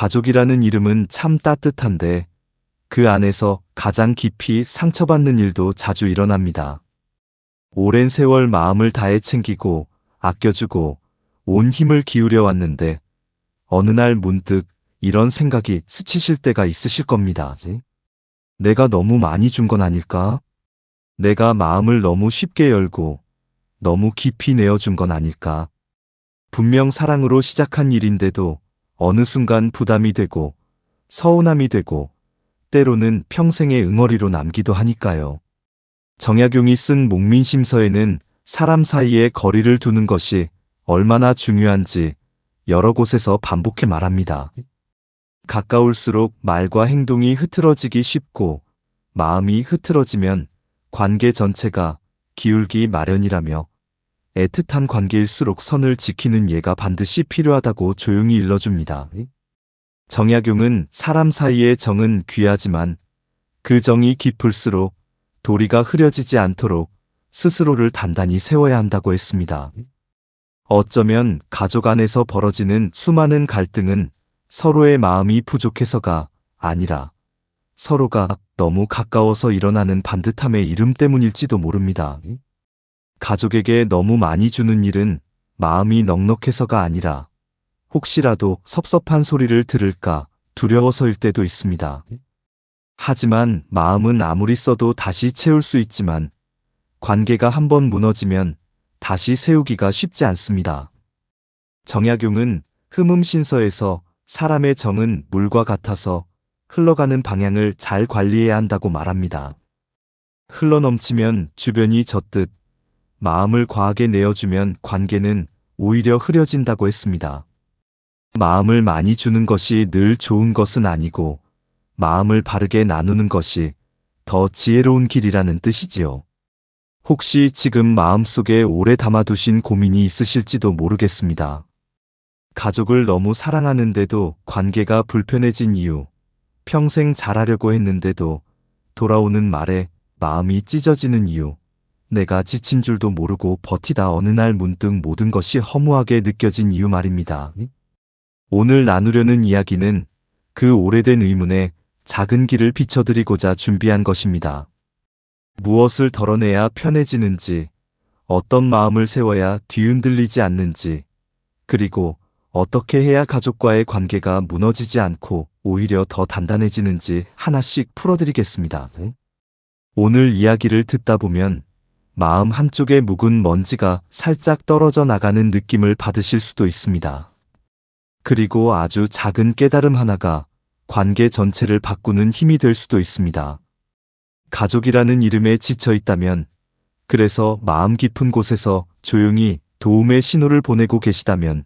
가족이라는 이름은 참 따뜻한데 그 안에서 가장 깊이 상처받는 일도 자주 일어납니다. 오랜 세월 마음을 다해 챙기고 아껴주고 온 힘을 기울여 왔는데 어느 날 문득 이런 생각이 스치실 때가 있으실 겁니다. 내가 너무 많이 준 건 아닐까? 내가 마음을 너무 쉽게 열고 너무 깊이 내어준 건 아닐까? 분명 사랑으로 시작한 일인데도 어느 순간 부담이 되고 서운함이 되고 때로는 평생의 응어리로 남기도 하니까요. 정약용이 쓴 목민심서에는 사람 사이에 거리를 두는 것이 얼마나 중요한지 여러 곳에서 반복해 말합니다. 가까울수록 말과 행동이 흐트러지기 쉽고 마음이 흐트러지면 관계 전체가 기울기 마련이라며 애틋한 관계일수록 선을 지키는 예가 반드시 필요하다고 조용히 일러줍니다. 정약용은 사람 사이의 정은 귀하지만 그 정이 깊을수록 도리가 흐려지지 않도록 스스로를 단단히 세워야 한다고 했습니다. 어쩌면 가족 안에서 벌어지는 수많은 갈등은 서로의 마음이 부족해서가 아니라 서로가 너무 가까워서 일어나는 반듯함의 이름 때문일지도 모릅니다. 가족에게 너무 많이 주는 일은 마음이 넉넉해서가 아니라 혹시라도 섭섭한 소리를 들을까 두려워서일 때도 있습니다. 하지만 마음은 아무리 써도 다시 채울 수 있지만 관계가 한번 무너지면 다시 세우기가 쉽지 않습니다. 정약용은 흠음신서에서 사람의 정은 물과 같아서 흘러가는 방향을 잘 관리해야 한다고 말합니다. 흘러넘치면 주변이 젖듯 마음을 과하게 내어주면 관계는 오히려 흐려진다고 했습니다. 마음을 많이 주는 것이 늘 좋은 것은 아니고 마음을 바르게 나누는 것이 더 지혜로운 길이라는 뜻이지요. 혹시 지금 마음속에 오래 담아두신 고민이 있으실지도 모르겠습니다. 가족을 너무 사랑하는데도 관계가 불편해진 이유, 평생 잘하려고 했는데도 돌아오는 말에 마음이 찢어지는 이유, 내가 지친 줄도 모르고 버티다 어느 날 문득 모든 것이 허무하게 느껴진 이유 말입니다. 오늘 나누려는 이야기는 그 오래된 의문에 작은 길을 비춰드리고자 준비한 것입니다. 무엇을 덜어내야 편해지는지, 어떤 마음을 세워야 뒤흔들리지 않는지, 그리고 어떻게 해야 가족과의 관계가 무너지지 않고 오히려 더 단단해지는지 하나씩 풀어드리겠습니다. 오늘 이야기를 듣다 보면 마음 한쪽에 묵은 먼지가 살짝 떨어져 나가는 느낌을 받으실 수도 있습니다. 그리고 아주 작은 깨달음 하나가 관계 전체를 바꾸는 힘이 될 수도 있습니다. 가족이라는 이름에 지쳐 있다면, 그래서 마음 깊은 곳에서 조용히 도움의 신호를 보내고 계시다면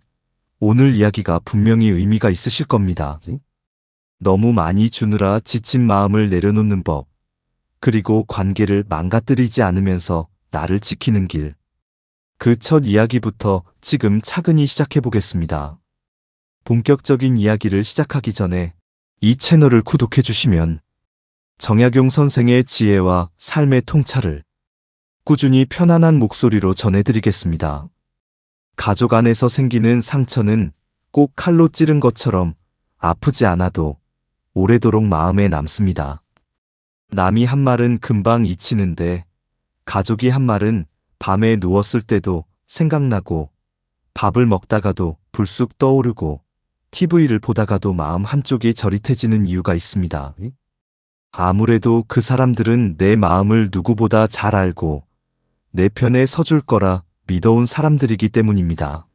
오늘 이야기가 분명히 의미가 있으실 겁니다. 너무 많이 주느라 지친 마음을 내려놓는 법, 그리고 관계를 망가뜨리지 않으면서 나를 지키는 길. 그 첫 이야기부터 지금 차근히 시작해 보겠습니다. 본격적인 이야기를 시작하기 전에 이 채널을 구독해 주시면 정약용 선생의 지혜와 삶의 통찰을 꾸준히 편안한 목소리로 전해드리겠습니다. 가족 안에서 생기는 상처는 꼭 칼로 찌른 것처럼 아프지 않아도 오래도록 마음에 남습니다. 남이 한 말은 금방 잊히는데 가족이 한 말은 밤에 누웠을 때도 생각나고 밥을 먹다가도 불쑥 떠오르고 TV를 보다가도 마음 한쪽이 저릿해지는 이유가 있습니다. 아무래도 그 사람들은 내 마음을 누구보다 잘 알고 내 편에 서줄 거라 믿어온 사람들이기 때문입니다.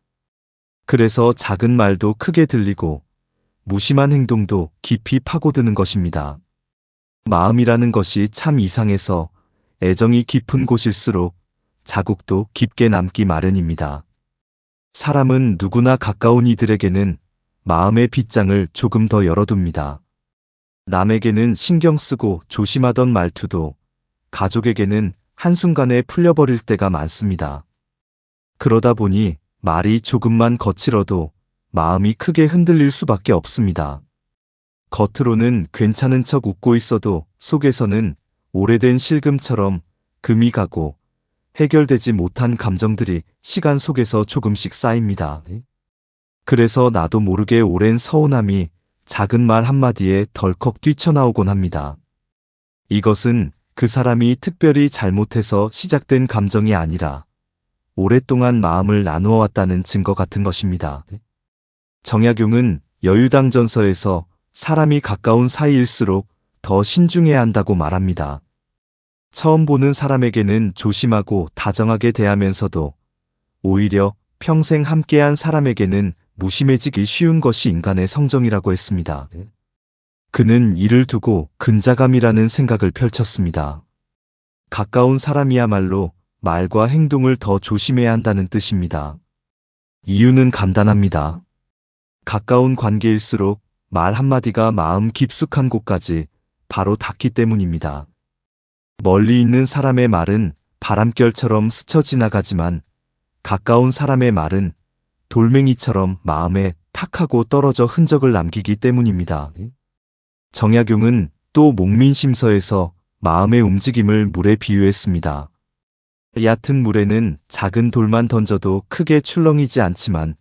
그래서 작은 말도 크게 들리고 무심한 행동도 깊이 파고드는 것입니다. 마음이라는 것이 참 이상해서 애정이 깊은 곳일수록 자국도 깊게 남기 마련입니다. 사람은 누구나 가까운 이들에게는 마음의 빗장을 조금 더 열어둡니다. 남에게는 신경 쓰고 조심하던 말투도 가족에게는 한순간에 풀려버릴 때가 많습니다. 그러다 보니 말이 조금만 거칠어도 마음이 크게 흔들릴 수밖에 없습니다. 겉으로는 괜찮은 척 웃고 있어도 속에서는 오래된 실금처럼 금이 가고 해결되지 못한 감정들이 시간 속에서 조금씩 쌓입니다. 그래서 나도 모르게 오랜 서운함이 작은 말 한마디에 덜컥 뛰쳐나오곤 합니다. 이것은 그 사람이 특별히 잘못해서 시작된 감정이 아니라 오랫동안 마음을 나누어 왔다는 증거 같은 것입니다. 정약용은 여유당전서에서 사람이 가까운 사이일수록 더 신중해야 한다고 말합니다. 처음 보는 사람에게는 조심하고 다정하게 대하면서도 오히려 평생 함께한 사람에게는 무심해지기 쉬운 것이 인간의 성정이라고 했습니다. 그는 이를 두고 근자감이라는 생각을 펼쳤습니다. 가까운 사람이야말로 말과 행동을 더 조심해야 한다는 뜻입니다. 이유는 간단합니다. 가까운 관계일수록 말 한마디가 마음 깊숙한 곳까지 바로 닿기 때문입니다. 멀리 있는 사람의 말은 바람결처럼 스쳐 지나가지만 가까운 사람의 말은 돌멩이처럼 마음에 탁 하고 떨어져 흔적을 남기기 때문입니다. 정약용은 또 목민심서에서 마음의 움직임을 물에 비유했습니다. 얕은 물에는 작은 돌만 던져도 크게 출렁이지 않지만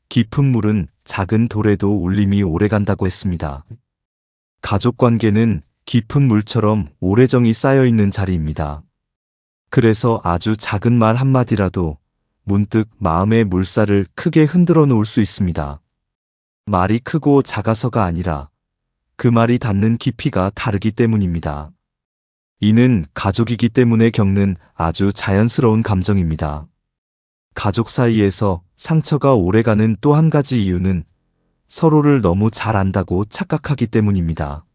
깊은 물은 작은 돌에도 울림이 오래간다고 했습니다. 가족관계는 깊은 물처럼 오래정이 쌓여있는 자리입니다. 그래서 아주 작은 말 한마디라도 문득 마음의 물살을 크게 흔들어 놓을 수 있습니다. 말이 크고 작아서가 아니라 그 말이 닿는 깊이가 다르기 때문입니다. 이는 가족이기 때문에 겪는 아주 자연스러운 감정입니다. 가족 사이에서 상처가 오래가는 또 한 가지 이유는 서로를 너무 잘 안다고 착각하기 때문입니다.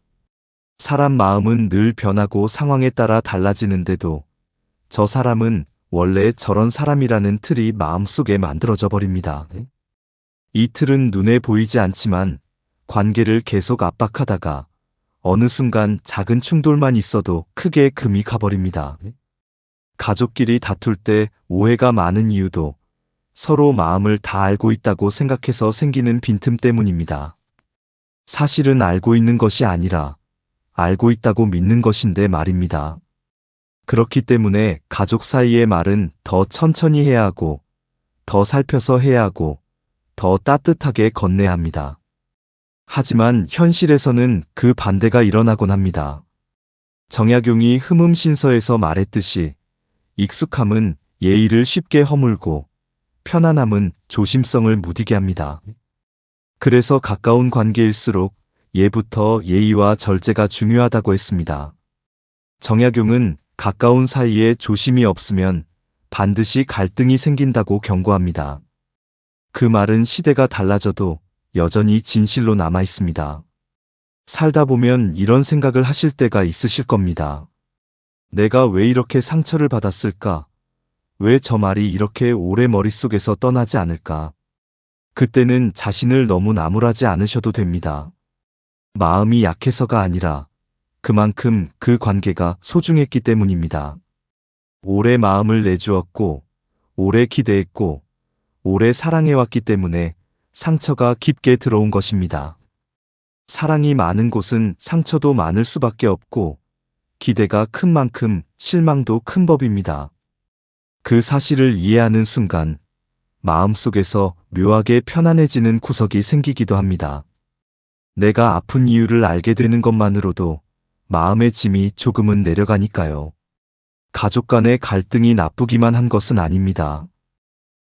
사람 마음은 늘 변하고 상황에 따라 달라지는데도 저 사람은 원래 저런 사람이라는 틀이 마음속에 만들어져 버립니다. 이 틀은 눈에 보이지 않지만 관계를 계속 압박하다가 어느 순간 작은 충돌만 있어도 크게 금이 가버립니다. 가족끼리 다툴 때 오해가 많은 이유도 서로 마음을 다 알고 있다고 생각해서 생기는 빈틈 때문입니다. 사실은 알고 있는 것이 아니라 알고 있다고 믿는 것인데 말입니다. 그렇기 때문에 가족 사이의 말은 더 천천히 해야 하고, 더 살펴서 해야 하고, 더 따뜻하게 건네야 합니다. 하지만 현실에서는 그 반대가 일어나곤 합니다. 정약용이 흠음신서에서 말했듯이 익숙함은 예의를 쉽게 허물고 편안함은 조심성을 무디게 합니다. 그래서 가까운 관계일수록 예부터 예의와 절제가 중요하다고 했습니다. 정약용은 가까운 사이에 조심이 없으면 반드시 갈등이 생긴다고 경고합니다. 그 말은 시대가 달라져도 여전히 진실로 남아 있습니다. 살다 보면 이런 생각을 하실 때가 있으실 겁니다. 내가 왜 이렇게 상처를 받았을까? 왜 저 말이 이렇게 오래 머릿속에서 떠나지 않을까? 그때는 자신을 너무 나무라지 않으셔도 됩니다. 마음이 약해서가 아니라 그만큼 그 관계가 소중했기 때문입니다. 오래 마음을 내주었고, 오래 기대했고, 오래 사랑해왔기 때문에 상처가 깊게 들어온 것입니다. 사랑이 많은 곳은 상처도 많을 수밖에 없고, 기대가 큰 만큼 실망도 큰 법입니다. 그 사실을 이해하는 순간, 마음속에서 묘하게 편안해지는 구석이 생기기도 합니다. 내가 아픈 이유를 알게 되는 것만으로도 마음의 짐이 조금은 내려가니까요. 가족 간의 갈등이 나쁘기만 한 것은 아닙니다.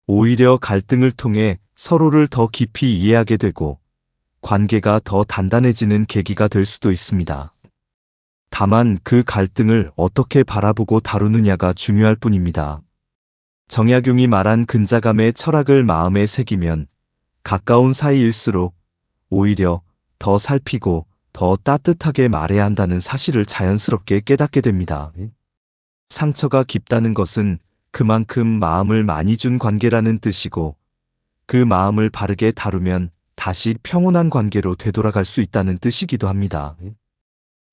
오히려 갈등을 통해 서로를 더 깊이 이해하게 되고 관계가 더 단단해지는 계기가 될 수도 있습니다. 다만 그 갈등을 어떻게 바라보고 다루느냐가 중요할 뿐입니다. 정약용이 말한 근자감의 철학을 마음에 새기면 가까운 사이일수록 오히려 더 살피고 더 따뜻하게 말해야 한다는 사실을 자연스럽게 깨닫게 됩니다. 상처가 깊다는 것은 그만큼 마음을 많이 준 관계라는 뜻이고 그 마음을 바르게 다루면 다시 평온한 관계로 되돌아갈 수 있다는 뜻이기도 합니다.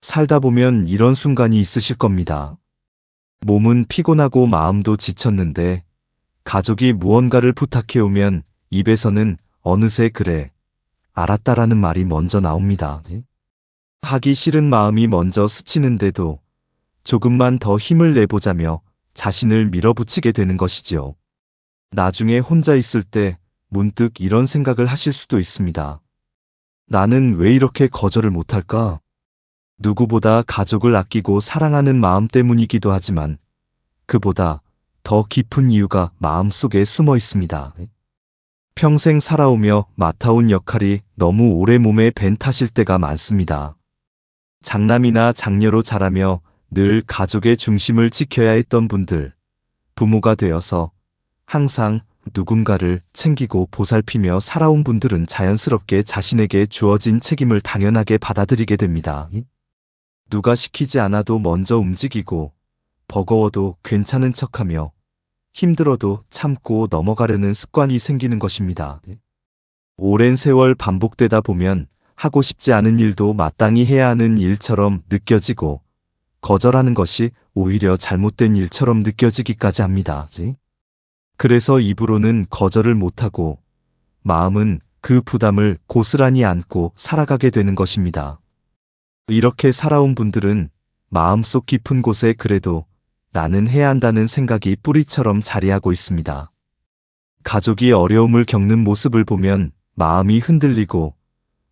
살다 보면 이런 순간이 있으실 겁니다. 몸은 피곤하고 마음도 지쳤는데 가족이 무언가를 부탁해오면 입에서는 어느새 그래, 알았다라는 말이 먼저 나옵니다. 하기 싫은 마음이 먼저 스치는데도 조금만 더 힘을 내보자며 자신을 밀어붙이게 되는 것이지요. 나중에 혼자 있을 때 문득 이런 생각을 하실 수도 있습니다. 나는 왜 이렇게 거절을 못할까? 누구보다 가족을 아끼고 사랑하는 마음 때문이기도 하지만 그보다 더 깊은 이유가 마음속에 숨어 있습니다. 평생 살아오며 맡아온 역할이 너무 오래 몸에 밴 탓일 때가 많습니다. 장남이나 장녀로 자라며 늘 가족의 중심을 지켜야 했던 분들, 부모가 되어서 항상 누군가를 챙기고 보살피며 살아온 분들은 자연스럽게 자신에게 주어진 책임을 당연하게 받아들이게 됩니다. 누가 시키지 않아도 먼저 움직이고 버거워도 괜찮은 척하며 힘들어도 참고 넘어가려는 습관이 생기는 것입니다. 오랜 세월 반복되다 보면 하고 싶지 않은 일도 마땅히 해야 하는 일처럼 느껴지고 거절하는 것이 오히려 잘못된 일처럼 느껴지기까지 합니다. 그래서 입으로는 거절을 못하고 마음은 그 부담을 고스란히 안고 살아가게 되는 것입니다. 이렇게 살아온 분들은 마음속 깊은 곳에 그래도 나는 해야 한다는 생각이 뿌리처럼 자리하고 있습니다. 가족이 어려움을 겪는 모습을 보면 마음이 흔들리고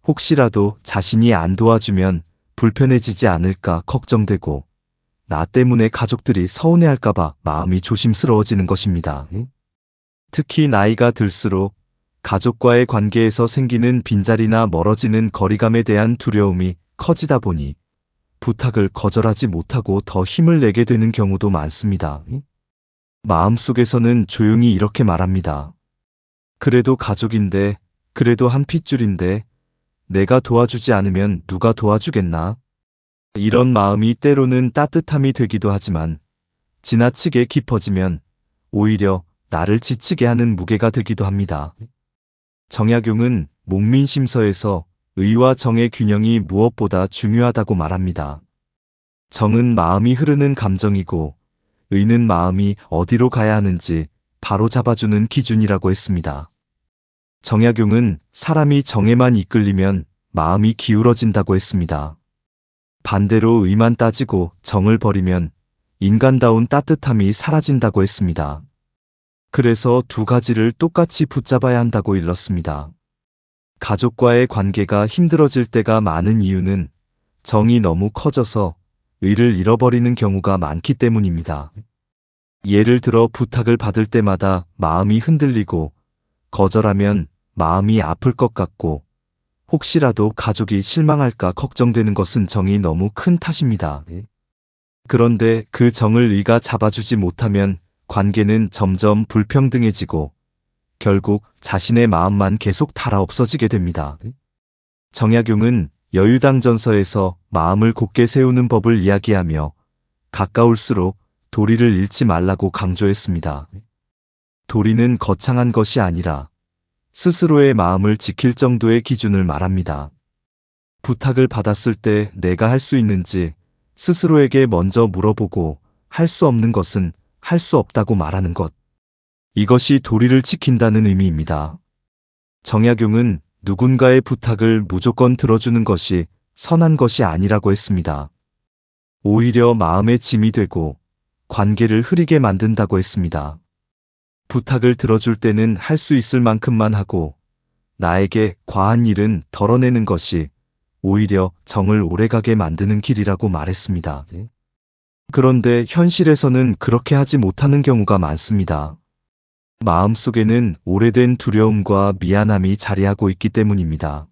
혹시라도 자신이 안 도와주면 불편해지지 않을까 걱정되고 나 때문에 가족들이 서운해할까봐 마음이 조심스러워지는 것입니다. 특히 나이가 들수록 가족과의 관계에서 생기는 빈자리나 멀어지는 거리감에 대한 두려움이 커지다 보니 부탁을 거절하지 못하고 더 힘을 내게 되는 경우도 많습니다. 마음속에서는 조용히 이렇게 말합니다. 그래도 가족인데, 그래도 한 핏줄인데, 내가 도와주지 않으면 누가 도와주겠나? 이런 마음이 때로는 따뜻함이 되기도 하지만 지나치게 깊어지면 오히려 나를 지치게 하는 무게가 되기도 합니다. 정약용은 목민심서에서 의와 정의 균형이 무엇보다 중요하다고 말합니다. 정은 마음이 흐르는 감정이고 의는 마음이 어디로 가야 하는지 바로 잡아주는 기준이라고 했습니다. 정약용은 사람이 정에만 이끌리면 마음이 기울어진다고 했습니다. 반대로 의만 따지고 정을 버리면 인간다운 따뜻함이 사라진다고 했습니다. 그래서 두 가지를 똑같이 붙잡아야 한다고 일렀습니다. 가족과의 관계가 힘들어질 때가 많은 이유는 정이 너무 커져서 의를 잃어버리는 경우가 많기 때문입니다. 예를 들어 부탁을 받을 때마다 마음이 흔들리고 거절하면 마음이 아플 것 같고 혹시라도 가족이 실망할까 걱정되는 것은 정이 너무 큰 탓입니다. 그런데 그 정을 의가 잡아주지 못하면 관계는 점점 불평등해지고 결국 자신의 마음만 계속 달아 없어지게 됩니다. 정약용은 여유당전서에서 마음을 곧게 세우는 법을 이야기하며 가까울수록 도리를 잃지 말라고 강조했습니다. 도리는 거창한 것이 아니라 스스로의 마음을 지킬 정도의 기준을 말합니다. 부탁을 받았을 때 내가 할 수 있는지 스스로에게 먼저 물어보고 할 수 없는 것은 할 수 없다고 말하는 것. 이것이 도리를 지킨다는 의미입니다. 정약용은 누군가의 부탁을 무조건 들어주는 것이 선한 것이 아니라고 했습니다. 오히려 마음의 짐이 되고 관계를 흐리게 만든다고 했습니다. 부탁을 들어줄 때는 할 수 있을 만큼만 하고 나에게 과한 일은 덜어내는 것이 오히려 정을 오래가게 만드는 길이라고 말했습니다. 그런데 현실에서는 그렇게 하지 못하는 경우가 많습니다. 마음속에는 오래된 두려움과 미안함이 자리하고 있기 때문입니다.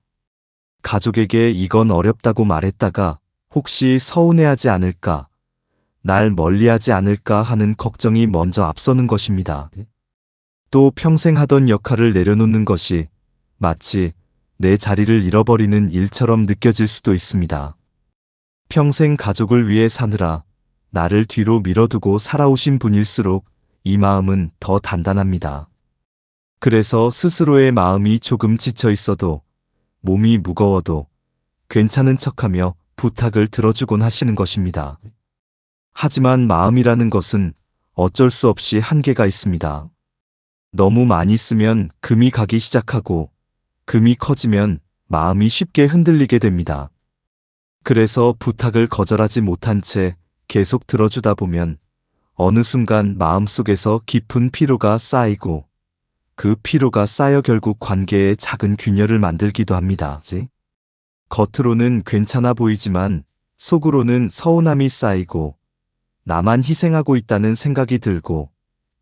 가족에게 이건 어렵다고 말했다가 혹시 서운해하지 않을까, 날 멀리하지 않을까 하는 걱정이 먼저 앞서는 것입니다. 또 평생 하던 역할을 내려놓는 것이 마치 내 자리를 잃어버리는 일처럼 느껴질 수도 있습니다. 평생 가족을 위해 사느라 나를 뒤로 밀어두고 살아오신 분일수록 이 마음은 더 단단합니다. 그래서 스스로의 마음이 조금 지쳐 있어도 몸이 무거워도 괜찮은 척하며 부탁을 들어주곤 하시는 것입니다. 하지만 마음이라는 것은 어쩔 수 없이 한계가 있습니다. 너무 많이 쓰면 금이 가기 시작하고 금이 커지면 마음이 쉽게 흔들리게 됩니다. 그래서 부탁을 거절하지 못한 채 계속 들어주다 보면 어느 순간 마음속에서 깊은 피로가 쌓이고 그 피로가 쌓여 결국 관계에 작은 균열을 만들기도 합니다. 겉으로는 괜찮아 보이지만 속으로는 서운함이 쌓이고 나만 희생하고 있다는 생각이 들고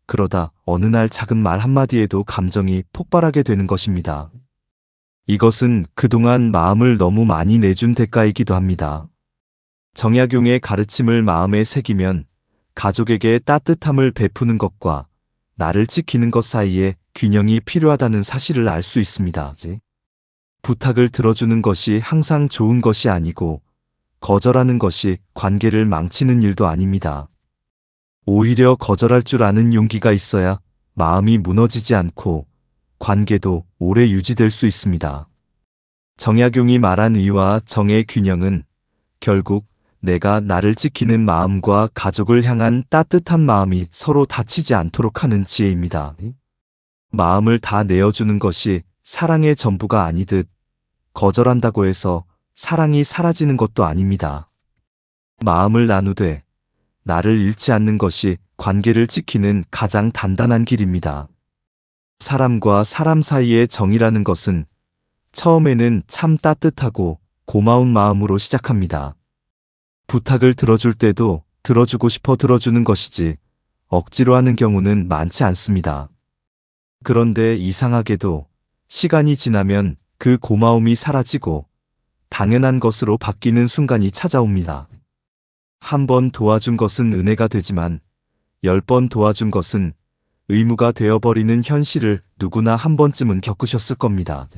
그러다 어느 날 작은 말 한마디에도 감정이 폭발하게 되는 것입니다. 이것은 그동안 마음을 너무 많이 내준 대가이기도 합니다. 정약용의 가르침을 마음에 새기면 가족에게 따뜻함을 베푸는 것과 나를 지키는 것 사이에 균형이 필요하다는 사실을 알 수 있습니다. 부탁을 들어주는 것이 항상 좋은 것이 아니고 거절하는 것이 관계를 망치는 일도 아닙니다. 오히려 거절할 줄 아는 용기가 있어야 마음이 무너지지 않고 관계도 오래 유지될 수 있습니다. 정약용이 말한 의와 정의 균형은 결국 내가 나를 지키는 마음과 가족을 향한 따뜻한 마음이 서로 다치지 않도록 하는 지혜입니다. 마음을 다 내어주는 것이 사랑의 전부가 아니듯 거절한다고 해서 사랑이 사라지는 것도 아닙니다. 마음을 나누되 나를 잃지 않는 것이 관계를 지키는 가장 단단한 길입니다. 사람과 사람 사이의 정이라는 것은 처음에는 참 따뜻하고 고마운 마음으로 시작합니다. 부탁을 들어줄 때도 들어주고 싶어 들어주는 것이지 억지로 하는 경우는 많지 않습니다. 그런데 이상하게도 시간이 지나면 그 고마움이 사라지고 당연한 것으로 바뀌는 순간이 찾아옵니다. 한 번 도와준 것은 은혜가 되지만 10번 도와준 것은 의무가 되어버리는 현실을 누구나 한 번쯤은 겪으셨을 겁니다.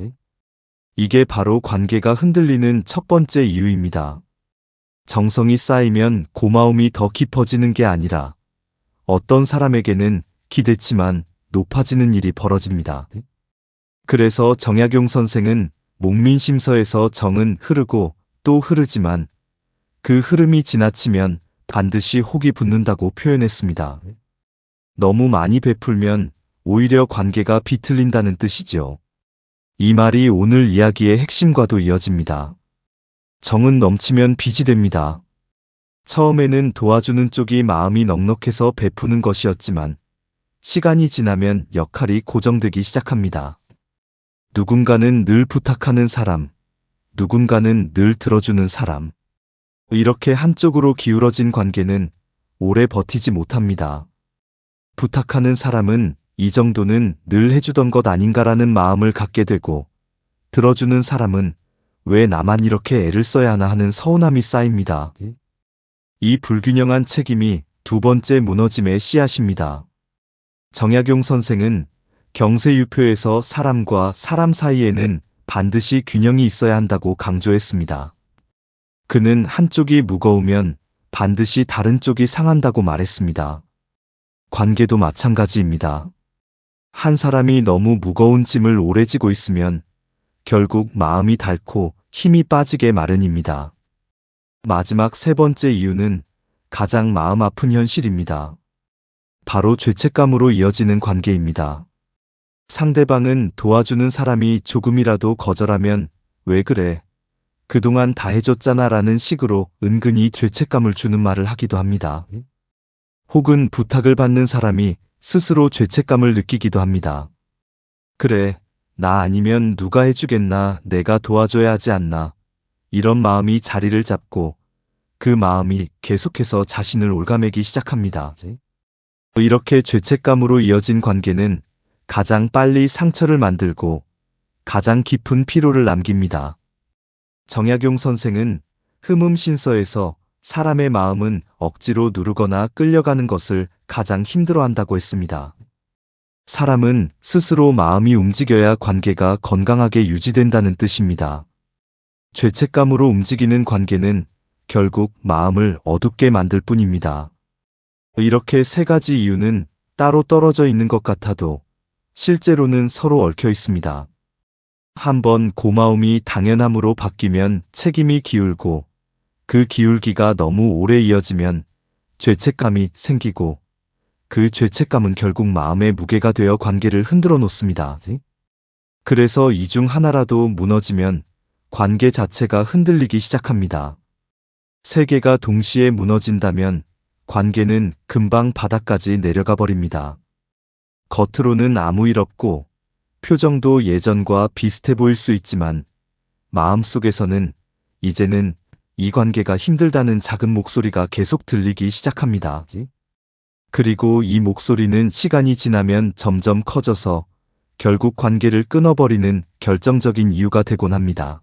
이게 바로 관계가 흔들리는 첫 번째 이유입니다. 정성이 쌓이면 고마움이 더 깊어지는 게 아니라 어떤 사람에게는 기대치만 높아지는 일이 벌어집니다. 그래서 정약용 선생은 목민심서에서 정은 흐르고 또 흐르지만 그 흐름이 지나치면 반드시 혹이 붙는다고 표현했습니다. 너무 많이 베풀면 오히려 관계가 비틀린다는 뜻이죠. 이 말이 오늘 이야기의 핵심과도 이어집니다. 정은 넘치면 빚이 됩니다. 처음에는 도와주는 쪽이 마음이 넉넉해서 베푸는 것이었지만 시간이 지나면 역할이 고정되기 시작합니다. 누군가는 늘 부탁하는 사람, 누군가는 늘 들어주는 사람. 이렇게 한쪽으로 기울어진 관계는 오래 버티지 못합니다. 부탁하는 사람은 이 정도는 늘 해주던 것 아닌가라는 마음을 갖게 되고 들어주는 사람은 왜 나만 이렇게 애를 써야 하나 하는 서운함이 쌓입니다. 이 불균형한 책임이 두 번째 무너짐의 씨앗입니다. 정약용 선생은 경세유표에서 사람과 사람 사이에는 반드시 균형이 있어야 한다고 강조했습니다. 그는 한쪽이 무거우면 반드시 다른 쪽이 상한다고 말했습니다. 관계도 마찬가지입니다. 한 사람이 너무 무거운 짐을 오래 지고 있으면 결국 마음이 닳고 힘이 빠지게 마련입니다. 마지막 세 번째 이유는 가장 마음 아픈 현실입니다. 바로 죄책감으로 이어지는 관계입니다. 상대방은 도와주는 사람이 조금이라도 거절하면 왜 그래? 그동안 다 해줬잖아 라는 식으로 은근히 죄책감을 주는 말을 하기도 합니다. 혹은 부탁을 받는 사람이 스스로 죄책감을 느끼기도 합니다. 그래, 나 아니면 누가 해주겠나, 내가 도와줘야 하지 않나. 이런 마음이 자리를 잡고 그 마음이 계속해서 자신을 옭아매기 시작합니다. 이렇게 죄책감으로 이어진 관계는 가장 빨리 상처를 만들고 가장 깊은 피로를 남깁니다. 정약용 선생은 흠음신서에서 사람의 마음은 억지로 누르거나 끌려가는 것을 가장 힘들어한다고 했습니다. 사람은 스스로 마음이 움직여야 관계가 건강하게 유지된다는 뜻입니다. 죄책감으로 움직이는 관계는 결국 마음을 어둡게 만들 뿐입니다. 이렇게 세 가지 이유는 따로 떨어져 있는 것 같아도 실제로는 서로 얽혀 있습니다. 한번 고마움이 당연함으로 바뀌면 책임이 기울고 그 기울기가 너무 오래 이어지면 죄책감이 생기고 그 죄책감은 결국 마음의 무게가 되어 관계를 흔들어 놓습니다. 그래서 이 중 하나라도 무너지면 관계 자체가 흔들리기 시작합니다. 세 개가 동시에 무너진다면 관계는 금방 바닥까지 내려가 버립니다. 겉으로는 아무 일 없고 표정도 예전과 비슷해 보일 수 있지만 마음속에서는 이제는 이 관계가 힘들다는 작은 목소리가 계속 들리기 시작합니다. 그리고 이 목소리는 시간이 지나면 점점 커져서 결국 관계를 끊어버리는 결정적인 이유가 되곤 합니다.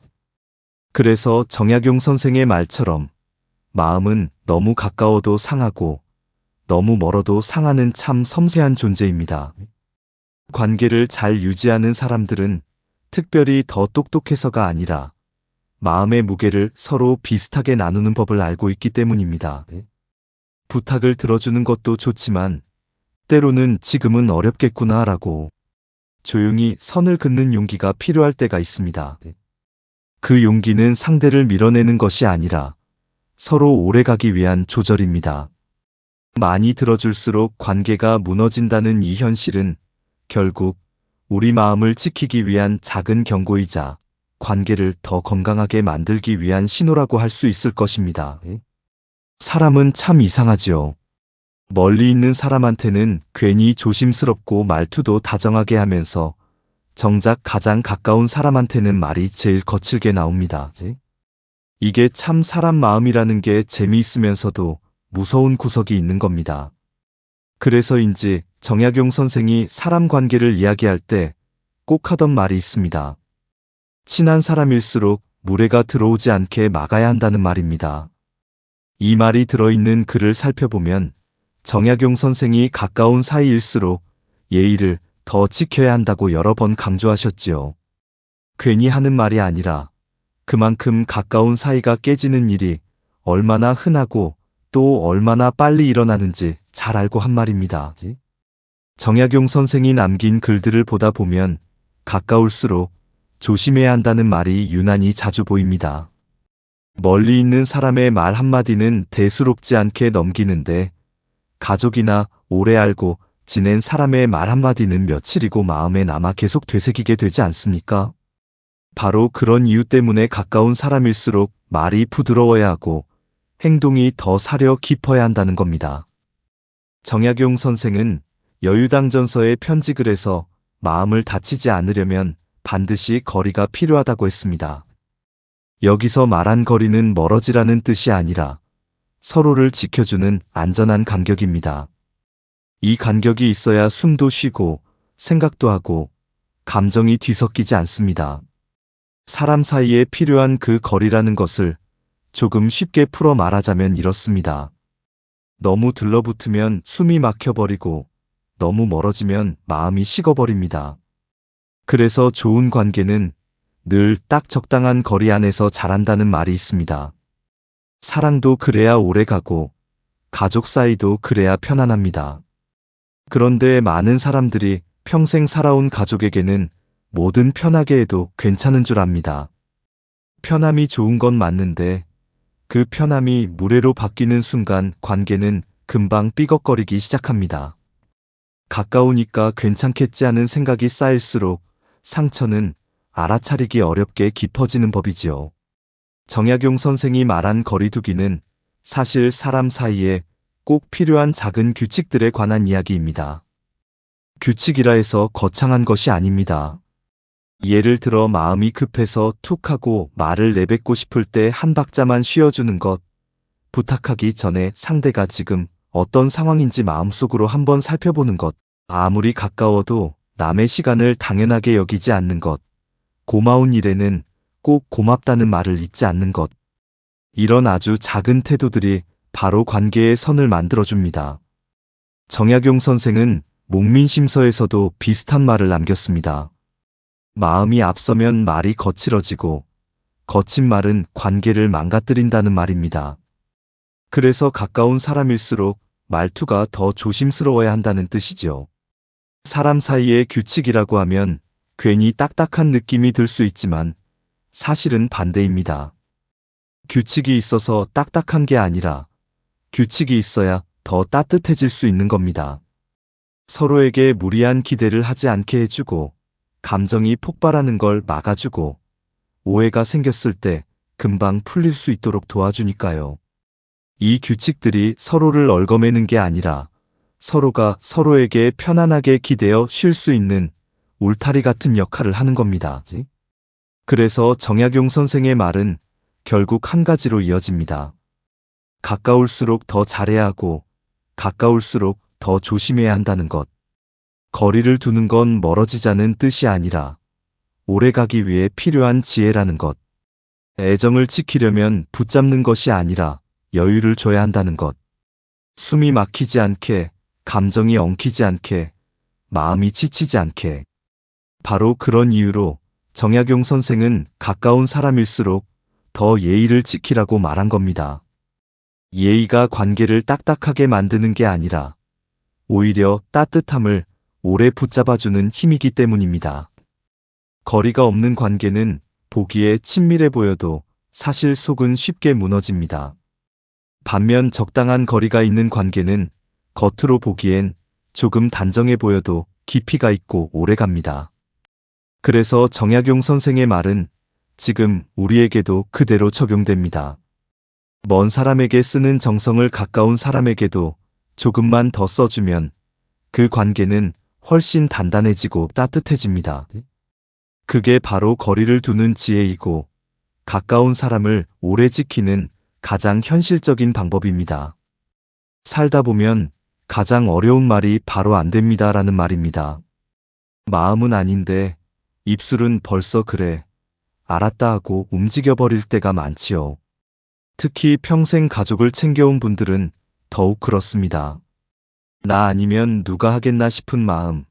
그래서 정약용 선생의 말처럼 마음은 너무 가까워도 상하고 너무 멀어도 상하는 참 섬세한 존재입니다. 관계를 잘 유지하는 사람들은 특별히 더 똑똑해서가 아니라 마음의 무게를 서로 비슷하게 나누는 법을 알고 있기 때문입니다. 부탁을 들어주는 것도 좋지만 때로는 지금은 어렵겠구나 라고 조용히 선을 긋는 용기가 필요할 때가 있습니다. 그 용기는 상대를 밀어내는 것이 아니라 서로 오래가기 위한 조절입니다. 많이 들어줄수록 관계가 무너진다는 이 현실은 결국 우리 마음을 지키기 위한 작은 경고이자 관계를 더 건강하게 만들기 위한 신호라고 할 수 있을 것입니다. 사람은 참 이상하지요. 멀리 있는 사람한테는 괜히 조심스럽고 말투도 다정하게 하면서 정작 가장 가까운 사람한테는 말이 제일 거칠게 나옵니다. 이게 참 사람 마음이라는 게 재미있으면서도 무서운 구석이 있는 겁니다. 그래서인지 정약용 선생이 사람 관계를 이야기할 때 꼭 하던 말이 있습니다. 친한 사람일수록 무례가 들어오지 않게 막아야 한다는 말입니다. 이 말이 들어있는 글을 살펴보면 정약용 선생이 가까운 사이일수록 예의를 더 지켜야 한다고 여러 번 강조하셨지요. 괜히 하는 말이 아니라 그만큼 가까운 사이가 깨지는 일이 얼마나 흔하고 또 얼마나 빨리 일어나는지 잘 알고 한 말입니다. 정약용 선생이 남긴 글들을 보다 보면 가까울수록 조심해야 한다는 말이 유난히 자주 보입니다. 멀리 있는 사람의 말 한마디는 대수롭지 않게 넘기는데 가족이나 오래 알고 지낸 사람의 말 한마디는 며칠이고 마음에 남아 계속 되새기게 되지 않습니까? 바로 그런 이유 때문에 가까운 사람일수록 말이 부드러워야 하고 행동이 더 사려 깊어야 한다는 겁니다. 정약용 선생은 여유당전서에 편직을 해서 마음을 다치지 않으려면 반드시 거리가 필요하다고 했습니다. 여기서 말한 거리는 멀어지라는 뜻이 아니라 서로를 지켜주는 안전한 간격입니다. 이 간격이 있어야 숨도 쉬고 생각도 하고 감정이 뒤섞이지 않습니다. 사람 사이에 필요한 그 거리라는 것을 조금 쉽게 풀어 말하자면 이렇습니다. 너무 들러붙으면 숨이 막혀버리고 너무 멀어지면 마음이 식어버립니다. 그래서 좋은 관계는 늘 딱 적당한 거리 안에서 자란다는 말이 있습니다. 사랑도 그래야 오래가고 가족 사이도 그래야 편안합니다. 그런데 많은 사람들이 평생 살아온 가족에게는 뭐든 편하게 해도 괜찮은 줄 압니다. 편함이 좋은 건 맞는데 그 편함이 무례로 바뀌는 순간 관계는 금방 삐걱거리기 시작합니다. 가까우니까 괜찮겠지 하는 생각이 쌓일수록 상처는 알아차리기 어렵게 깊어지는 법이지요. 정약용 선생이 말한 거리두기는 사실 사람 사이에 꼭 필요한 작은 규칙들에 관한 이야기입니다. 규칙이라 해서 거창한 것이 아닙니다. 예를 들어 마음이 급해서 툭 하고 말을 내뱉고 싶을 때 한 박자만 쉬어주는 것, 부탁하기 전에 상대가 지금 어떤 상황인지 마음속으로 한번 살펴보는 것, 아무리 가까워도 남의 시간을 당연하게 여기지 않는 것, 고마운 일에는 꼭 고맙다는 말을 잊지 않는 것. 이런 아주 작은 태도들이 바로 관계의 선을 만들어줍니다. 정약용 선생은 목민심서에서도 비슷한 말을 남겼습니다. 마음이 앞서면 말이 거칠어지고 거친 말은 관계를 망가뜨린다는 말입니다. 그래서 가까운 사람일수록 말투가 더 조심스러워야 한다는 뜻이죠. 사람 사이의 규칙이라고 하면 괜히 딱딱한 느낌이 들 수 있지만 사실은 반대입니다. 규칙이 있어서 딱딱한 게 아니라 규칙이 있어야 더 따뜻해질 수 있는 겁니다. 서로에게 무리한 기대를 하지 않게 해주고 감정이 폭발하는 걸 막아주고 오해가 생겼을 때 금방 풀릴 수 있도록 도와주니까요. 이 규칙들이 서로를 얽어매는 게 아니라 서로가 서로에게 편안하게 기대어 쉴 수 있는 울타리 같은 역할을 하는 겁니다. 그래서 정약용 선생의 말은 결국 한 가지로 이어집니다. 가까울수록 더 잘해야 하고 가까울수록 더 조심해야 한다는 것. 거리를 두는 건 멀어지자는 뜻이 아니라 오래 가기 위해 필요한 지혜라는 것. 애정을 지키려면 붙잡는 것이 아니라 여유를 줘야 한다는 것. 숨이 막히지 않게, 감정이 엉키지 않게, 마음이 지치지 않게. 바로 그런 이유로 정약용 선생은 가까운 사람일수록 더 예의를 지키라고 말한 겁니다. 예의가 관계를 딱딱하게 만드는 게 아니라 오히려 따뜻함을 오래 붙잡아주는 힘이기 때문입니다. 거리가 없는 관계는 보기에 친밀해 보여도 사실 속은 쉽게 무너집니다. 반면 적당한 거리가 있는 관계는 겉으로 보기엔 조금 단정해 보여도 깊이가 있고 오래 갑니다. 그래서 정약용 선생의 말은 지금 우리에게도 그대로 적용됩니다. 먼 사람에게 쓰는 정성을 가까운 사람에게도 조금만 더 써주면 그 관계는 훨씬 단단해지고 따뜻해집니다. 그게 바로 거리를 두는 지혜이고 가까운 사람을 오래 지키는 가장 현실적인 방법입니다. 살다 보면 가장 어려운 말이 바로 안 됩니다라는 말입니다. 마음은 아닌데 입술은 벌써 그래, 알았다 하고 움직여버릴 때가 많지요. 특히 평생 가족을 챙겨온 분들은 더욱 그렇습니다. 나 아니면 누가 하겠나 싶은 마음,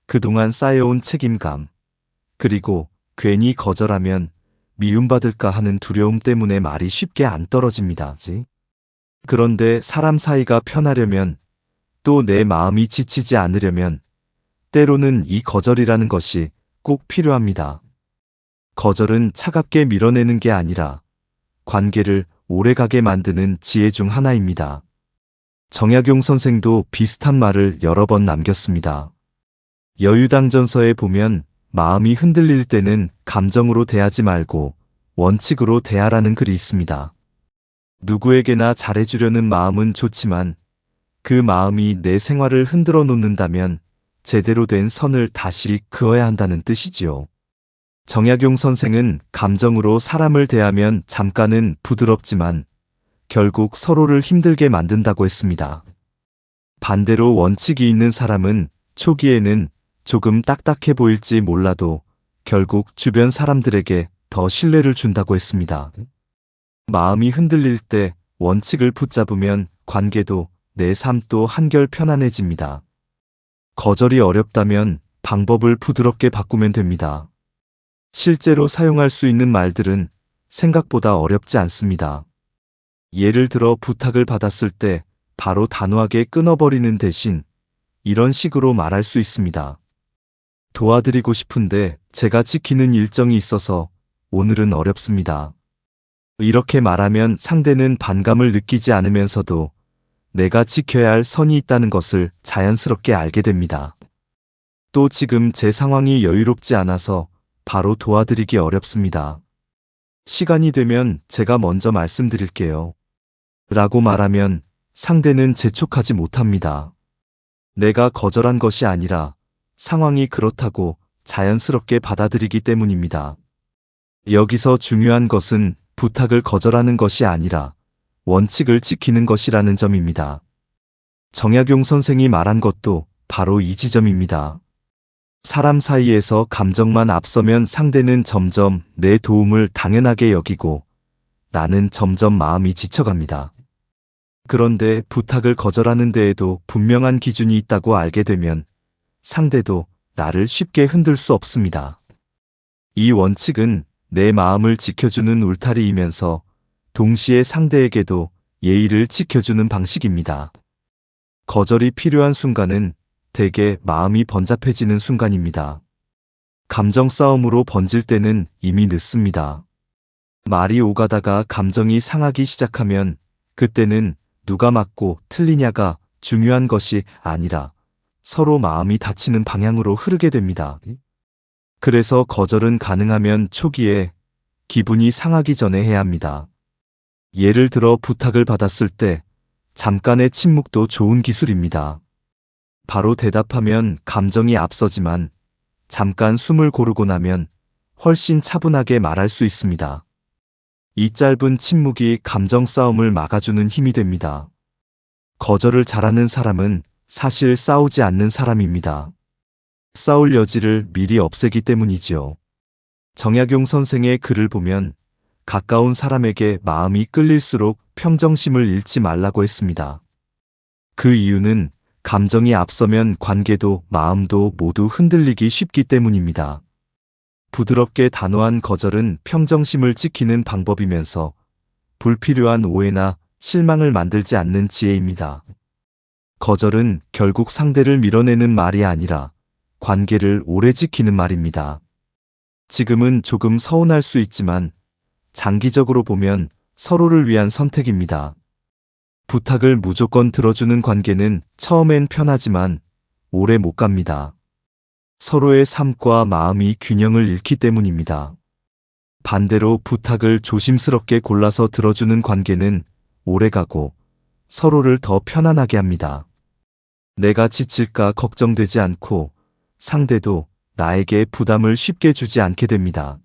그동안 쌓여온 책임감, 그리고 괜히 거절하면 미움받을까 하는 두려움 때문에 말이 쉽게 안 떨어집니다. 그런데 사람 사이가 편하려면 또 내 마음이 지치지 않으려면 때로는 이 거절이라는 것이 꼭 필요합니다. 거절은 차갑게 밀어내는 게 아니라 관계를 오래가게 만드는 지혜 중 하나입니다. 정약용 선생도 비슷한 말을 여러 번 남겼습니다. 여유당전서에 보면 마음이 흔들릴 때는 감정으로 대하지 말고 원칙으로 대하라는 글이 있습니다. 누구에게나 잘해주려는 마음은 좋지만 그 마음이 내 생활을 흔들어 놓는다면 제대로 된 선을 다시 그어야 한다는 뜻이지요. 정약용 선생은 감정으로 사람을 대하면 잠깐은 부드럽지만 결국 서로를 힘들게 만든다고 했습니다. 반대로 원칙이 있는 사람은 초기에는 조금 딱딱해 보일지 몰라도 결국 주변 사람들에게 더 신뢰를 준다고 했습니다. 마음이 흔들릴 때 원칙을 붙잡으면 관계도 내 삶도 한결 편안해집니다. 거절이 어렵다면 방법을 부드럽게 바꾸면 됩니다. 실제로 사용할 수 있는 말들은 생각보다 어렵지 않습니다. 예를 들어 부탁을 받았을 때 바로 단호하게 끊어버리는 대신 이런 식으로 말할 수 있습니다. 도와드리고 싶은데 제가 지키는 일정이 있어서 오늘은 어렵습니다. 이렇게 말하면 상대는 반감을 느끼지 않으면서도 내가 지켜야 할 선이 있다는 것을 자연스럽게 알게 됩니다. 또 지금 제 상황이 여유롭지 않아서 바로 도와드리기 어렵습니다. 시간이 되면 제가 먼저 말씀드릴게요. 라고 말하면 상대는 재촉하지 못합니다. 내가 거절한 것이 아니라 상황이 그렇다고 자연스럽게 받아들이기 때문입니다. 여기서 중요한 것은 부탁을 거절하는 것이 아니라 원칙을 지키는 것이라는 점입니다. 정약용 선생이 말한 것도 바로 이 지점입니다. 사람 사이에서 감정만 앞서면 상대는 점점 내 도움을 당연하게 여기고 나는 점점 마음이 지쳐갑니다. 그런데 부탁을 거절하는 데에도 분명한 기준이 있다고 알게 되면 상대도 나를 쉽게 흔들 수 없습니다. 이 원칙은 내 마음을 지켜주는 울타리이면서 동시에 상대에게도 예의를 지켜주는 방식입니다. 거절이 필요한 순간은 대개 마음이 번잡해지는 순간입니다. 감정 싸움으로 번질 때는 이미 늦습니다. 말이 오가다가 감정이 상하기 시작하면 그때는 누가 맞고 틀리냐가 중요한 것이 아니라 서로 마음이 다치는 방향으로 흐르게 됩니다. 그래서 거절은 가능하면 초기에 기분이 상하기 전에 해야 합니다. 예를 들어 부탁을 받았을 때 잠깐의 침묵도 좋은 기술입니다. 바로 대답하면 감정이 앞서지만 잠깐 숨을 고르고 나면 훨씬 차분하게 말할 수 있습니다. 이 짧은 침묵이 감정 싸움을 막아주는 힘이 됩니다. 거절을 잘하는 사람은 사실 싸우지 않는 사람입니다. 싸울 여지를 미리 없애기 때문이지요. 정약용 선생의 글을 보면 가까운 사람에게 마음이 끌릴수록 평정심을 잃지 말라고 했습니다. 그 이유는 감정이 앞서면 관계도 마음도 모두 흔들리기 쉽기 때문입니다. 부드럽게 단호한 거절은 평정심을 지키는 방법이면서 불필요한 오해나 실망을 만들지 않는 지혜입니다. 거절은 결국 상대를 밀어내는 말이 아니라 관계를 오래 지키는 말입니다. 지금은 조금 서운할 수 있지만 장기적으로 보면 서로를 위한 선택입니다. 부탁을 무조건 들어주는 관계는 처음엔 편하지만 오래 못 갑니다. 서로의 삶과 마음이 균형을 잃기 때문입니다. 반대로 부탁을 조심스럽게 골라서 들어주는 관계는 오래가고 서로를 더 편안하게 합니다. 내가 지칠까 걱정되지 않고 상대도 나에게 부담을 쉽게 주지 않게 됩니다.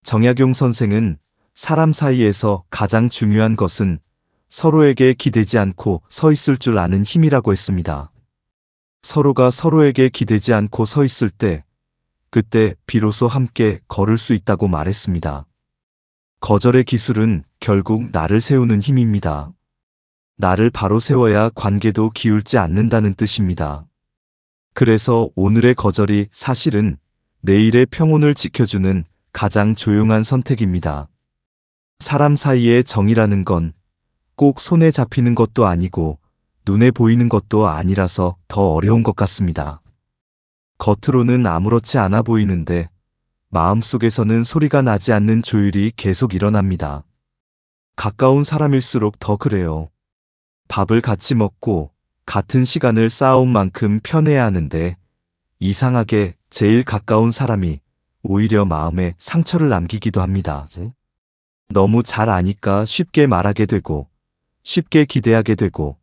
정약용 선생은 사람 사이에서 가장 중요한 것은 서로에게 기대지 않고 서 있을 줄 아는 힘이라고 했습니다. 서로가 서로에게 기대지 않고 서 있을 때, 그때 비로소 함께 걸을 수 있다고 말했습니다. 거절의 기술은 결국 나를 세우는 힘입니다. 나를 바로 세워야 관계도 기울지 않는다는 뜻입니다. 그래서 오늘의 거절이 사실은 내일의 평온을 지켜주는 가장 조용한 선택입니다. 사람 사이의 정이라는 건 꼭 손에 잡히는 것도 아니고 눈에 보이는 것도 아니라서 더 어려운 것 같습니다. 겉으로는 아무렇지 않아 보이는데 마음속에서는 소리가 나지 않는 조율이 계속 일어납니다. 가까운 사람일수록 더 그래요. 밥을 같이 먹고 같은 시간을 쌓아온 만큼 편해야 하는데 이상하게 제일 가까운 사람이 오히려 마음에 상처를 남기기도 합니다. 너무 잘 아니까 쉽게 말하게 되고 쉽게 기대하게 되고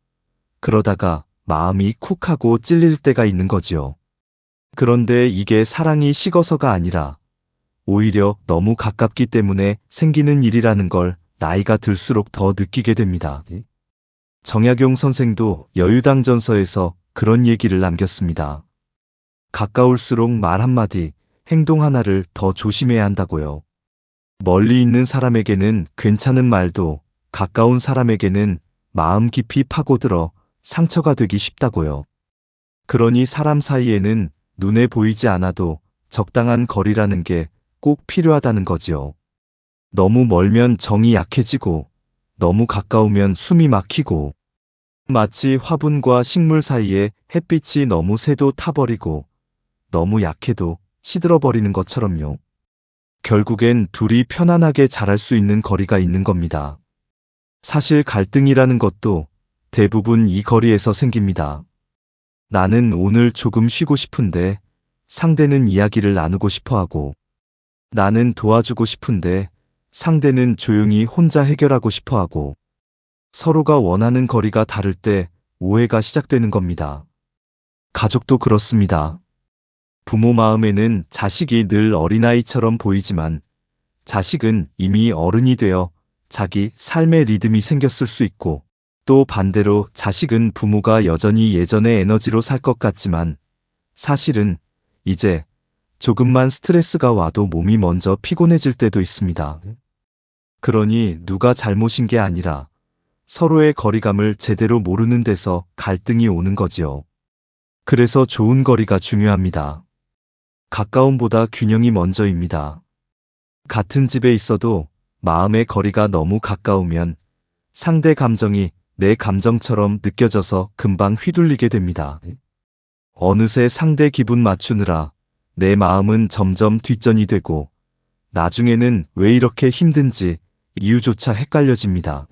그러다가 마음이 쿡하고 찔릴 때가 있는 거지요. 그런데 이게 사랑이 식어서가 아니라 오히려 너무 가깝기 때문에 생기는 일이라는 걸 나이가 들수록 더 느끼게 됩니다. 정약용 선생도 여유당전서에서 그런 얘기를 남겼습니다. 가까울수록 말 한마디, 행동 하나를 더 조심해야 한다고요. 멀리 있는 사람에게는 괜찮은 말도 가까운 사람에게는 마음 깊이 파고들어 상처가 되기 쉽다고요. 그러니 사람 사이에는 눈에 보이지 않아도 적당한 거리라는 게 꼭 필요하다는 거지요. 너무 멀면 정이 약해지고 너무 가까우면 숨이 막히고 마치 화분과 식물 사이에 햇빛이 너무 세도 타버리고 너무 약해도 시들어버리는 것처럼요. 결국엔 둘이 편안하게 자랄 수 있는 거리가 있는 겁니다. 사실 갈등이라는 것도 대부분 이 거리에서 생깁니다. 나는 오늘 조금 쉬고 싶은데 상대는 이야기를 나누고 싶어 하고 나는 도와주고 싶은데 상대는 조용히 혼자 해결하고 싶어 하고 서로가 원하는 거리가 다를 때 오해가 시작되는 겁니다. 가족도 그렇습니다. 부모 마음에는 자식이 늘 어린아이처럼 보이지만 자식은 이미 어른이 되어 자기 삶의 리듬이 생겼을 수 있고 또 반대로 자식은 부모가 여전히 예전의 에너지로 살 것 같지만 사실은 이제 조금만 스트레스가 와도 몸이 먼저 피곤해질 때도 있습니다. 그러니 누가 잘못인 게 아니라 서로의 거리감을 제대로 모르는 데서 갈등이 오는 거지요. 그래서 좋은 거리가 중요합니다. 가까움보다 균형이 먼저입니다. 같은 집에 있어도 마음의 거리가 너무 가까우면 상대 감정이 내 감정처럼 느껴져서 금방 휘둘리게 됩니다. 어느새 상대 기분 맞추느라 내 마음은 점점 뒷전이 되고 나중에는 왜 이렇게 힘든지 이유조차 헷갈려집니다.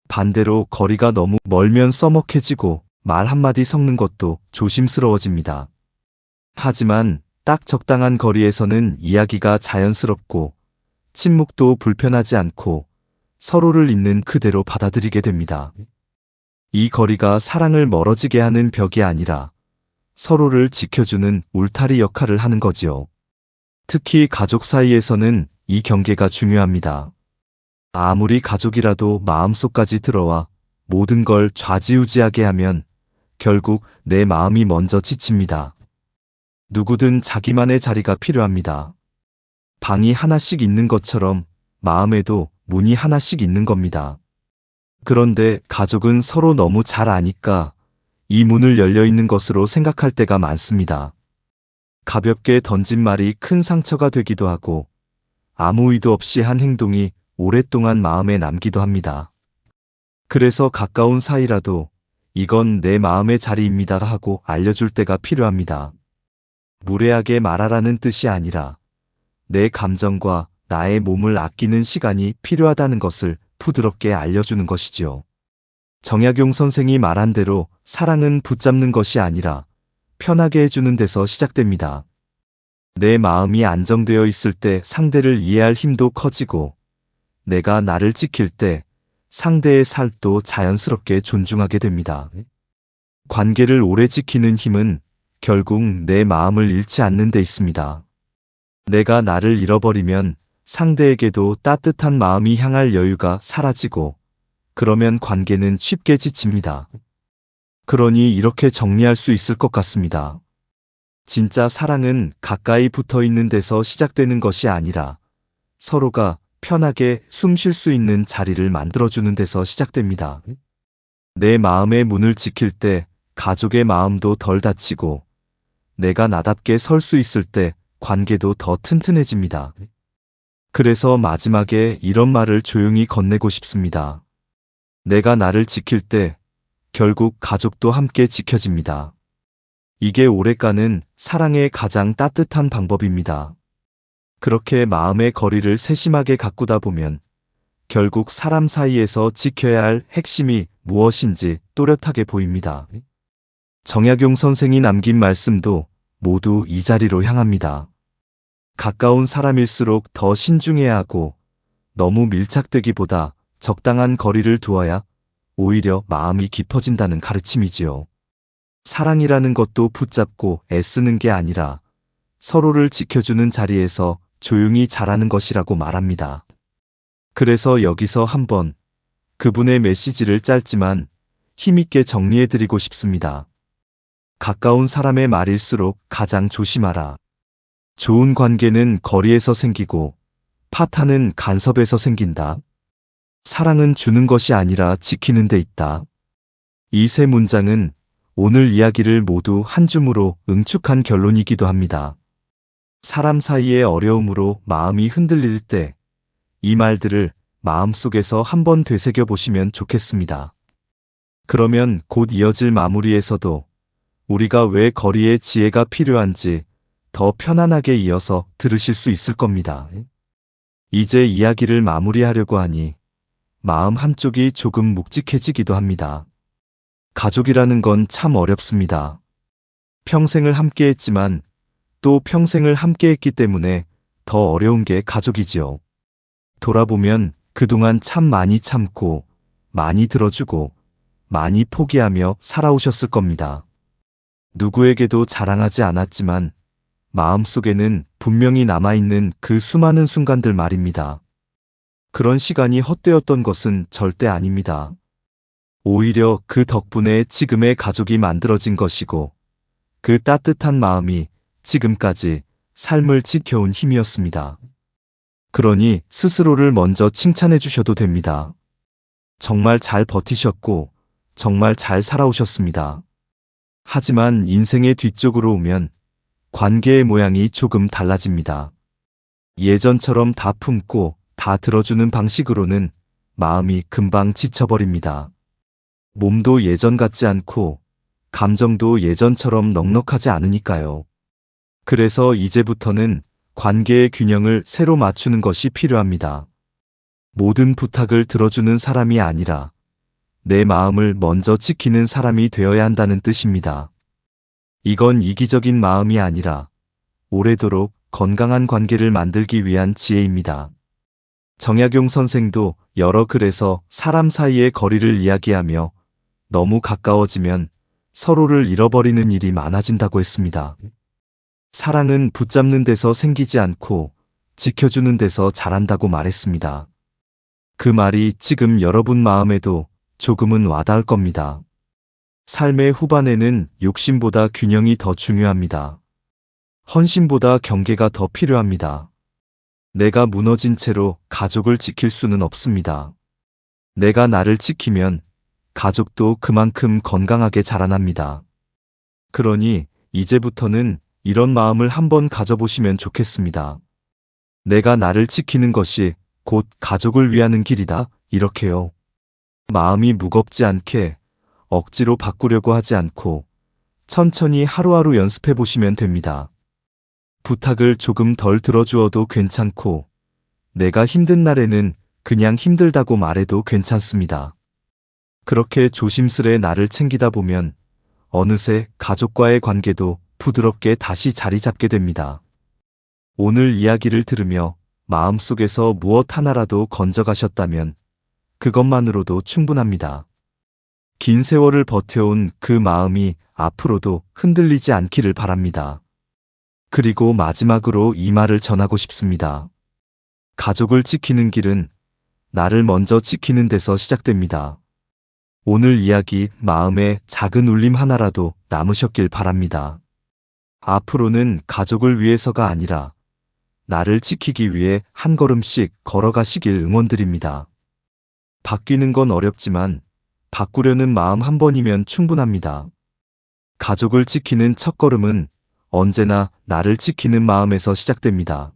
반대로 거리가 너무 멀면 써먹해지고 말 한마디 섞는 것도 조심스러워집니다. 하지만 딱 적당한 거리에서는 이야기가 자연스럽고 침묵도 불편하지 않고 서로를 있는 그대로 받아들이게 됩니다. 이 거리가 사랑을 멀어지게 하는 벽이 아니라 서로를 지켜주는 울타리 역할을 하는 거지요. 특히 가족 사이에서는 이 경계가 중요합니다. 아무리 가족이라도 마음속까지 들어와 모든 걸 좌지우지하게 하면 결국 내 마음이 먼저 지칩니다. 누구든 자기만의 자리가 필요합니다. 방이 하나씩 있는 것처럼 마음에도 문이 하나씩 있는 겁니다. 그런데 가족은 서로 너무 잘 아니까 이 문을 열려 있는 것으로 생각할 때가 많습니다. 가볍게 던진 말이 큰 상처가 되기도 하고 아무 의도 없이 한 행동이 오랫동안 마음에 남기도 합니다. 그래서 가까운 사이라도 이건 내 마음의 자리입니다 하고 알려줄 때가 필요합니다. 무례하게 말하라는 뜻이 아니라 내 감정과 나의 몸을 아끼는 시간이 필요하다는 것을 부드럽게 알려주는 것이지요. 정약용 선생이 말한 대로 사랑은 붙잡는 것이 아니라 편하게 해주는 데서 시작됩니다. 내 마음이 안정되어 있을 때 상대를 이해할 힘도 커지고 내가 나를 지킬 때 상대의 삶도 자연스럽게 존중하게 됩니다. 관계를 오래 지키는 힘은 결국 내 마음을 잃지 않는 데 있습니다. 내가 나를 잃어버리면 상대에게도 따뜻한 마음이 향할 여유가 사라지고 그러면 관계는 쉽게 지칩니다. 그러니 이렇게 정리할 수 있을 것 같습니다. 진짜 사랑은 가까이 붙어 있는 데서 시작되는 것이 아니라 서로가 편하게 숨 쉴 수 있는 자리를 만들어주는 데서 시작됩니다. 내 마음의 문을 지킬 때 가족의 마음도 덜 다치고 내가 나답게 설 수 있을 때 관계도 더 튼튼해집니다. 그래서 마지막에 이런 말을 조용히 건네고 싶습니다. 내가 나를 지킬 때 결국 가족도 함께 지켜집니다. 이게 오래가는 사랑의 가장 따뜻한 방법입니다. 그렇게 마음의 거리를 세심하게 가꾸다 보면 결국 사람 사이에서 지켜야 할 핵심이 무엇인지 또렷하게 보입니다. 정약용 선생이 남긴 말씀도 모두 이 자리로 향합니다. 가까운 사람일수록 더 신중해야 하고 너무 밀착되기보다 적당한 거리를 두어야 오히려 마음이 깊어진다는 가르침이지요. 사랑이라는 것도 붙잡고 애쓰는 게 아니라 서로를 지켜주는 자리에서 조용히 자라는 것이라고 말합니다. 그래서 여기서 한번 그분의 메시지를 짧지만 힘있게 정리해드리고 싶습니다. 가까운 사람의 말일수록 가장 조심하라. 좋은 관계는 거리에서 생기고 파탄은 간섭에서 생긴다. 사랑은 주는 것이 아니라 지키는 데 있다. 이 세 문장은 오늘 이야기를 모두 한 줌으로 응축한 결론이기도 합니다. 사람 사이의 어려움으로 마음이 흔들릴 때 이 말들을 마음속에서 한번 되새겨 보시면 좋겠습니다. 그러면 곧 이어질 마무리에서도 우리가 왜 거리의 지혜가 필요한지 더 편안하게 이어서 들으실 수 있을 겁니다. 이제 이야기를 마무리하려고 하니 마음 한쪽이 조금 묵직해지기도 합니다. 가족이라는 건 참 어렵습니다. 평생을 함께했지만 또 평생을 함께했기 때문에 더 어려운 게 가족이지요. 돌아보면 그동안 참 많이 참고 많이 들어주고 많이 포기하며 살아오셨을 겁니다. 누구에게도 자랑하지 않았지만 마음속에는 분명히 남아있는 그 수많은 순간들 말입니다. 그런 시간이 헛되었던 것은 절대 아닙니다. 오히려 그 덕분에 지금의 가족이 만들어진 것이고 그 따뜻한 마음이 지금까지 삶을 지켜온 힘이었습니다. 그러니 스스로를 먼저 칭찬해 주셔도 됩니다. 정말 잘 버티셨고 정말 잘 살아오셨습니다. 하지만 인생의 뒤쪽으로 오면 관계의 모양이 조금 달라집니다. 예전처럼 다 품고 다 들어주는 방식으로는 마음이 금방 지쳐버립니다. 몸도 예전 같지 않고 감정도 예전처럼 넉넉하지 않으니까요. 그래서 이제부터는 관계의 균형을 새로 맞추는 것이 필요합니다. 모든 부탁을 들어주는 사람이 아니라 내 마음을 먼저 지키는 사람이 되어야 한다는 뜻입니다. 이건 이기적인 마음이 아니라 오래도록 건강한 관계를 만들기 위한 지혜입니다. 정약용 선생도 여러 글에서 사람 사이의 거리를 이야기하며 너무 가까워지면 서로를 잃어버리는 일이 많아진다고 했습니다. 사랑은 붙잡는 데서 생기지 않고 지켜주는 데서 자란다고 말했습니다. 그 말이 지금 여러분 마음에도 조금은 와닿을 겁니다. 삶의 후반에는 욕심보다 균형이 더 중요합니다. 헌신보다 경계가 더 필요합니다. 내가 무너진 채로 가족을 지킬 수는 없습니다. 내가 나를 지키면 가족도 그만큼 건강하게 자라납니다. 그러니 이제부터는 이런 마음을 한번 가져보시면 좋겠습니다. 내가 나를 지키는 것이 곧 가족을 위하는 길이다. 이렇게요. 마음이 무겁지 않게 억지로 바꾸려고 하지 않고 천천히 하루하루 연습해 보시면 됩니다. 부탁을 조금 덜 들어주어도 괜찮고 내가 힘든 날에는 그냥 힘들다고 말해도 괜찮습니다. 그렇게 조심스레 나를 챙기다 보면 어느새 가족과의 관계도 부드럽게 다시 자리 잡게 됩니다. 오늘 이야기를 들으며 마음속에서 무엇 하나라도 건져가셨다면 그것만으로도 충분합니다. 긴 세월을 버텨온 그 마음이 앞으로도 흔들리지 않기를 바랍니다. 그리고 마지막으로 이 말을 전하고 싶습니다. 가족을 지키는 길은 나를 먼저 지키는 데서 시작됩니다. 오늘 이야기 마음에 작은 울림 하나라도 남으셨길 바랍니다. 앞으로는 가족을 위해서가 아니라 나를 지키기 위해 한 걸음씩 걸어가시길 응원드립니다. 바뀌는 건 어렵지만 바꾸려는 마음 한 번이면 충분합니다. 가족을 지키는 첫걸음은 언제나 나를 지키는 마음에서 시작됩니다.